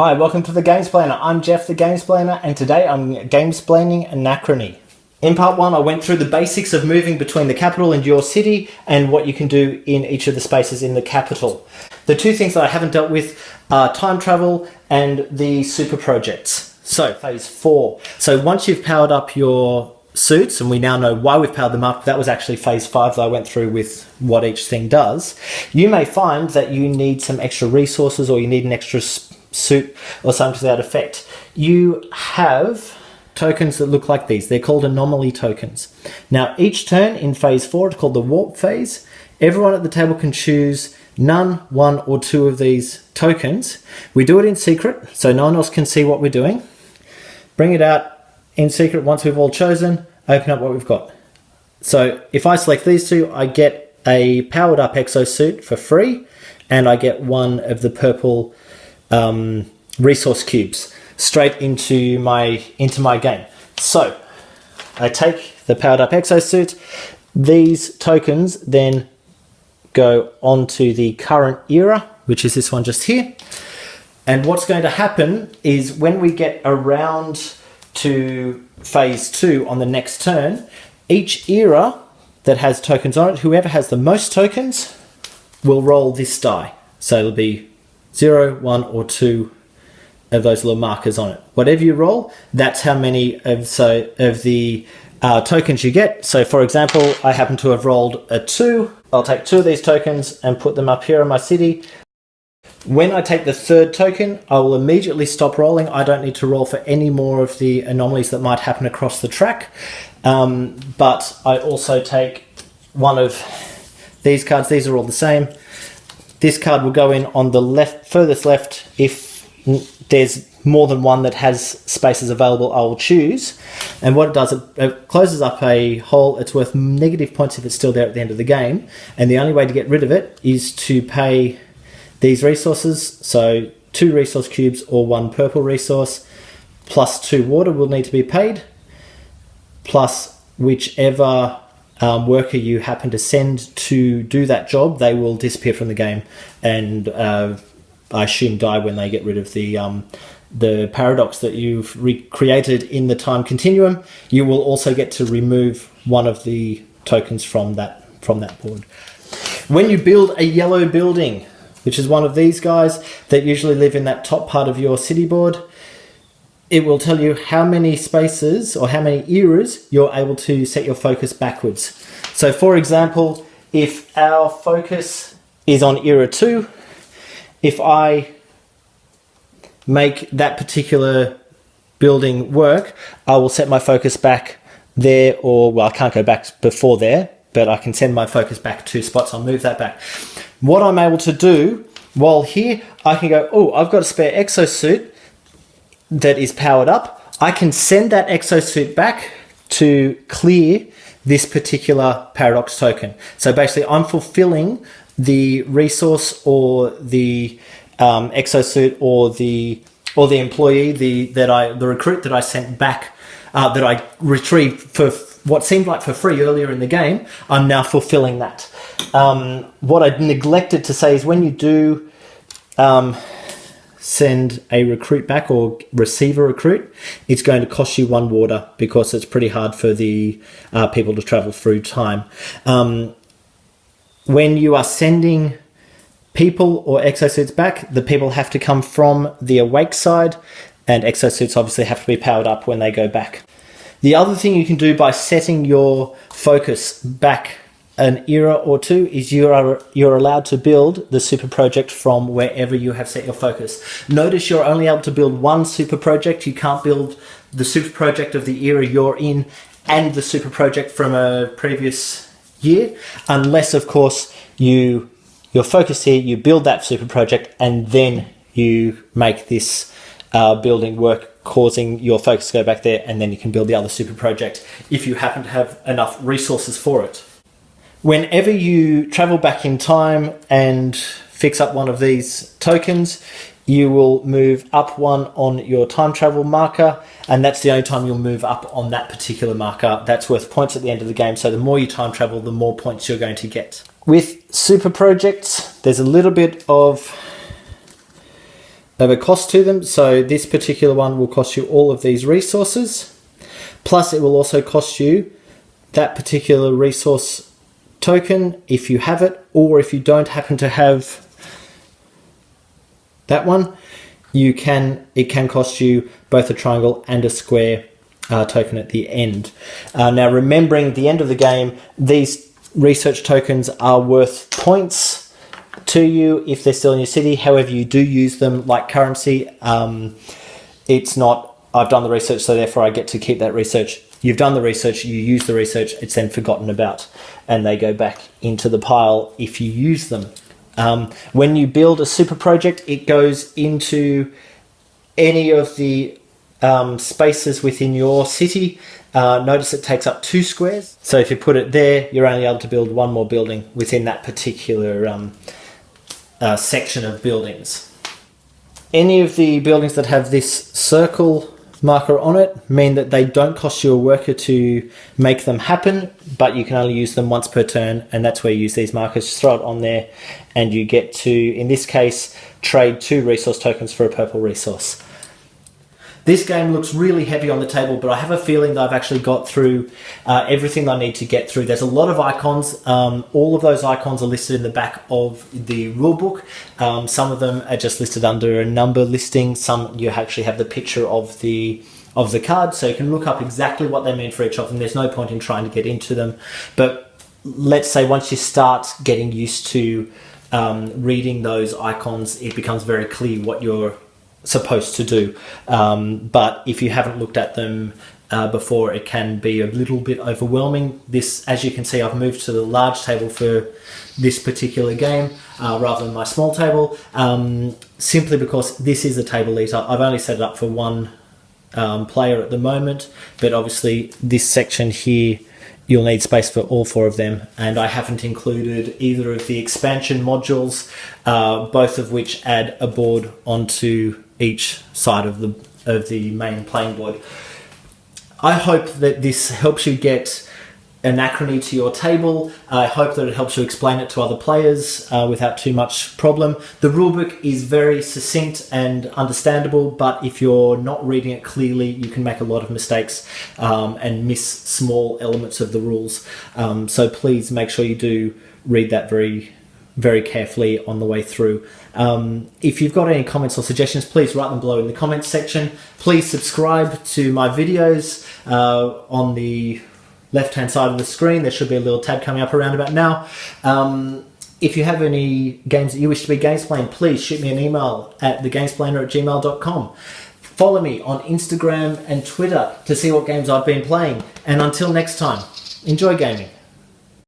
Hi, welcome to the Gamesplainer. I'm Jeff the Gamesplainer, and today I'm gamesplaining Anachrony. In part 1 I went through the basics of moving between the capital and your city and what you can do in each of the spaces in the capital. The two things that I haven't dealt with are time travel and the super projects. So, phase 4. So once you've powered up your suits, and we now know why we've powered them up, that was actually phase 5 that I went through with what each thing does, you may find that you need some extra resources or you need an extra suit or something to that effect. You have tokens that look like these. They're called anomaly tokens. Now each turn in phase 4, it's called the warp phase, everyone at the table can choose none, 1 or 2 of these tokens. We do it in secret so no one else can see what we're doing. Bring it out in secret once we've all chosen, open up what we've got. So if I select these two, I get a powered up exosuit for free, and I get one of the purple resource cubes straight into my game. So I take the powered up exosuit. These tokens then go onto the current era, which is this one just here. And what's going to happen is when we get around to phase 2 on the next turn, each era that has tokens on it, whoever has the most tokens will roll this die. So it'll be 0, 1 or 2 of those little markers on it. Whatever you roll, that's how many of the tokens you get. So for example, I happen to have rolled a 2. I'll take 2 of these tokens and put them up here in my city. When I take the third token, I will immediately stop rolling. I don't need to roll for any more of the anomalies that might happen across the track. But I also take one of these cards. These are all the same. This card will go in on the furthest left. If there's more than one that has spaces available, I will choose. And what it does, it closes up a hole. It's worth negative points if it's still there at the end of the game. And the only way to get rid of it is to pay these resources. So 2 resource cubes or 1 purple resource, plus 2 water will need to be paid, plus whichever worker you happen to send to do that job, they will disappear from the game and I assume die when they get rid of the paradox that you've recreated in the time continuum. You will also get to remove one of the tokens from that board. When you build a yellow building, which is one of these guys that usually live in that top part of your city board, it will tell you how many spaces or how many eras you're able to set your focus backwards. So for example, if our focus is on era 2, if I make that particular building work, I will set my focus back there, or well, I can't go back before there, but I can send my focus back 2 spots. I'll move that back. What I'm able to do while here, I can go, oh, I've got a spare exosuit that is powered up. I can send that exosuit back to clear this particular paradox token. So basically I'm fulfilling the resource or the exosuit or the employee, the recruit that I sent back, that I retrieved for what seemed like for free earlier in the game. I'm now fulfilling that. What I neglected to say is when you do send a recruit back or receive a recruit, it's going to cost you 1 water because it's pretty hard for the people to travel through time. When you are sending people or exosuits back, the people have to come from the awake side, and exosuits obviously have to be powered up when they go back. The other thing you can do by setting your focus back an era or 2 is you're allowed to build the super project from wherever you have set your focus. Notice you're only able to build 1 super project. You can't build the super project of the era you're in and the super project from a previous year, unless of course you're focused here, you build that super project and then you make this building work, causing your focus to go back there, and then you can build the other super project if you happen to have enough resources for it. Whenever you travel back in time and fix up one of these tokens, you will move up 1 on your time travel marker, and that's the only time you'll move up on that particular marker. That's worth points at the end of the game, so the more you time travel, the more points you're going to get. With super projects, there's a little bit of of a cost to them. So this particular one will cost you all of these resources. Plus it will also cost you that particular resource token if you have it, or if you don't happen to have that one, it can cost you both a triangle and a square token at the end. Now remembering the end of the game, these research tokens are worth points to you if they're still in your city. However, you do use them like currency. It's not, I've done the research, so therefore I get to keep that research. You've done the research, you use the research, it's then forgotten about, and they go back into the pile if you use them. When you build a super project, it goes into any of the spaces within your city. Notice it takes up 2 squares. So if you put it there, you're only able to build 1 more building within that particular section of buildings. Any of the buildings that have this circle marker on it mean that they don't cost you a worker to make them happen, but you can only use them once per turn, and that's where you use these markers. Just throw it on there and you get to, in this case, trade 2 resource tokens for a purple resource. This game looks really heavy on the table, but I have a feeling that I've actually got through everything I need to get through. There's a lot of icons. All of those icons are listed in the back of the rulebook. Some of them are just listed under a number listing. Some you actually have the picture of the card, so you can look up exactly what they mean for each of them. There's no point in trying to get into them. But let's say once you start getting used to reading those icons, it becomes very clear what you're supposed to do, but if you haven't looked at them before, it can be a little bit overwhelming. This, as you can see, I've moved to the large table for this particular game rather than my small table, simply because this is a table eater. I've only set it up for 1 player at the moment, but obviously this section here, you'll need space for all 4 of them, and I haven't included either of the expansion modules, both of which add a board onto each side of the main playing board. I hope that this helps you get Anachrony to your table. I hope that it helps you explain it to other players without too much problem. The rulebook is very succinct and understandable, but if you're not reading it clearly, you can make a lot of mistakes and miss small elements of the rules. So please make sure you do read that very, very carefully on the way through. If you've got any comments or suggestions, please write them below in the comments section. Please subscribe to my videos on the left-hand side of the screen. There should be a little tab coming up around about now. If you have any games that you wish to be gamesplained, please shoot me an email at thegamesplainer@gmail.com. Follow me on Instagram and Twitter to see what games I've been playing. And until next time, enjoy gaming.